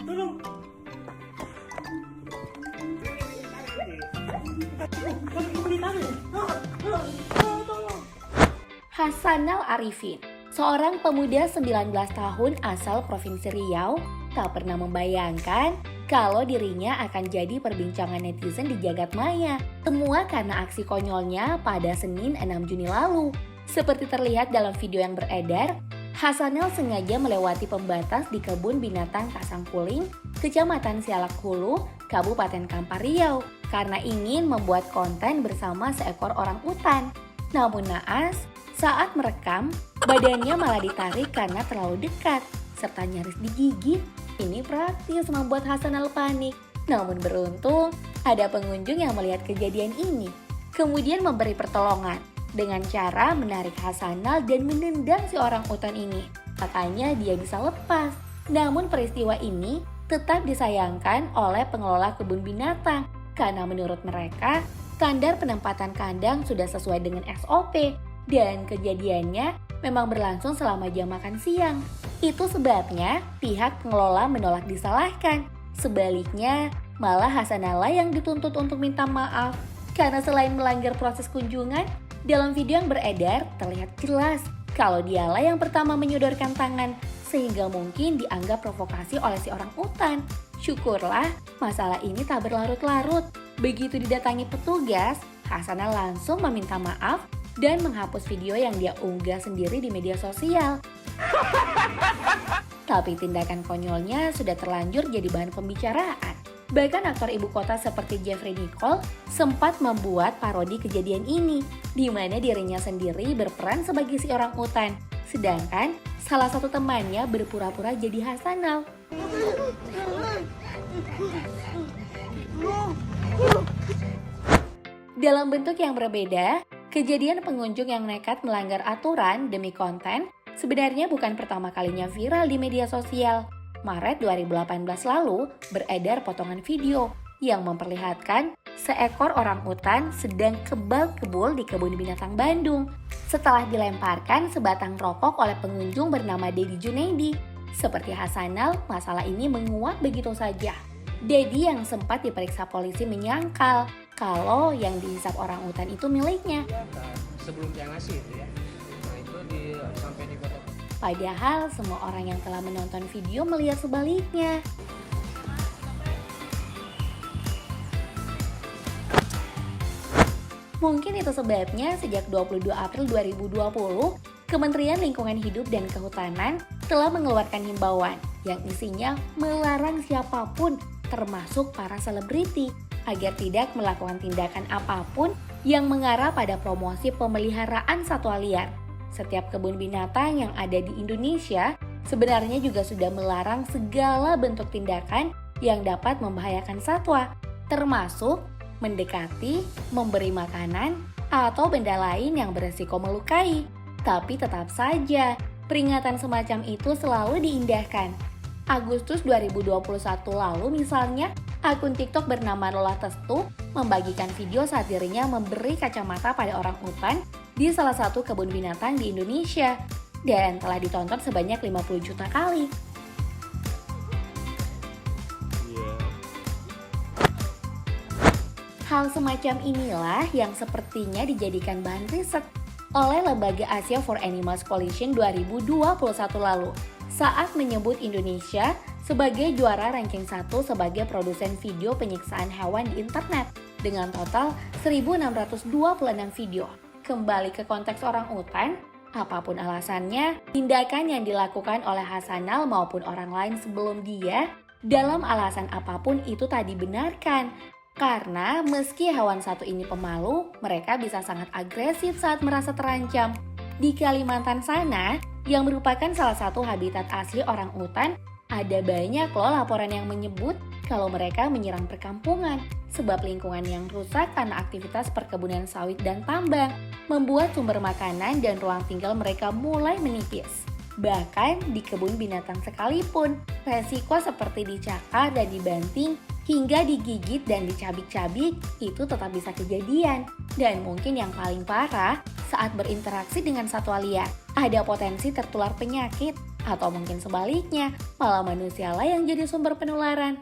Tolong. Hasanal Arifin, seorang pemuda 19 tahun asal Provinsi Riau, tak pernah membayangkan kalau dirinya akan jadi perbincangan netizen di jagat maya. Semua karena aksi konyolnya pada Senin 6 Juni lalu. Seperti terlihat dalam video yang beredar, Hasanal sengaja melewati pembatas di kebun binatang Kasangkuling, Kecamatan Sialak Hulu, Kabupaten Kampar Riau, karena ingin membuat konten bersama seekor orang utan. Namun naas, saat merekam, badannya malah ditarik karena terlalu dekat, serta nyaris digigit. Ini praktis membuat Hasanal panik. Namun beruntung, ada pengunjung yang melihat kejadian ini, kemudian memberi pertolongan dengan cara menarik Hasanal dan menendang si orang utan ini. Katanya dia bisa lepas. Namun peristiwa ini tetap disayangkan oleh pengelola kebun binatang karena menurut mereka standar penempatan kandang sudah sesuai dengan SOP dan kejadiannya memang berlangsung selama jam makan siang. Itu sebabnya pihak pengelola menolak disalahkan. Sebaliknya, malah Hasanal yang dituntut untuk minta maaf. Karena selain melanggar proses kunjungan, dalam video yang beredar terlihat jelas kalau dialah yang pertama menyodorkan tangan, sehingga mungkin dianggap provokasi oleh si orang utan. Syukurlah masalah ini tak berlarut-larut. Begitu didatangi petugas, Hasanal langsung meminta maaf dan menghapus video yang dia unggah sendiri di media sosial. Tapi tindakan konyolnya sudah terlanjur jadi bahan pembicaraan. Bahkan aktor ibu kota seperti Jeffrey Nicole sempat membuat parodi kejadian ini, di mana dirinya sendiri berperan sebagai si orang utan, sedangkan salah satu temannya berpura-pura jadi Hasanal. Dalam bentuk yang berbeda, kejadian pengunjung yang nekat melanggar aturan demi konten sebenarnya bukan pertama kalinya viral di media sosial. Maret 2018 lalu beredar potongan video yang memperlihatkan seekor orang utan sedang kebal-kebul di kebun binatang Bandung setelah dilemparkan sebatang rokok oleh pengunjung bernama Dedi Junaidi. Seperti Hasanal, masalah ini menguap begitu saja. Dedi yang sempat diperiksa polisi menyangkal kalau yang dihisap orang utan itu miliknya. Sebelum dia ngasih itu ya, nah itu sampai di foto. Padahal semua orang yang telah menonton video melihat sebaliknya. Mungkin itu sebabnya sejak 22 April 2020, Kementerian Lingkungan Hidup dan Kehutanan telah mengeluarkan himbauan yang isinya melarang siapapun, termasuk para selebriti, agar tidak melakukan tindakan apapun yang mengarah pada promosi pemeliharaan satwa liar. Setiap kebun binatang yang ada di Indonesia sebenarnya juga sudah melarang segala bentuk tindakan yang dapat membahayakan satwa, termasuk mendekati, memberi makanan, atau benda lain yang beresiko melukai. Tapi tetap saja, peringatan semacam itu selalu diindahkan. Agustus 2021 lalu misalnya, akun TikTok bernama Lola Testu membagikan video saat dirinya memberi kacamata pada orang utan di salah satu kebun binatang di Indonesia dan telah ditonton sebanyak 50 juta kali. Hal semacam inilah yang sepertinya dijadikan bahan riset oleh Lembaga Asia for Animals Coalition 2021 lalu saat menyebut Indonesia sebagai juara ranking 1 sebagai produsen video penyiksaan hewan di internet dengan total 1.626 video. Kembali ke konteks orang utan, apapun alasannya, tindakan yang dilakukan oleh Hasanal maupun orang lain sebelum dia, dalam alasan apapun itu tak dibenarkan. Karena meski hewan satu ini pemalu, mereka bisa sangat agresif saat merasa terancam. Di Kalimantan sana, yang merupakan salah satu habitat asli orang utan, ada banyak loh laporan yang menyebut kalau mereka menyerang perkampungan. Sebab lingkungan yang rusak karena aktivitas perkebunan sawit dan tambang, membuat sumber makanan dan ruang tinggal mereka mulai menipis. Bahkan di kebun binatang sekalipun, resiko seperti dicakar dan dibanting hingga digigit dan dicabik-cabik itu tetap bisa kejadian. Dan mungkin yang paling parah, saat berinteraksi dengan satwa liar, ada potensi tertular penyakit Atau mungkin sebaliknya, malah manusialah yang jadi sumber penularan.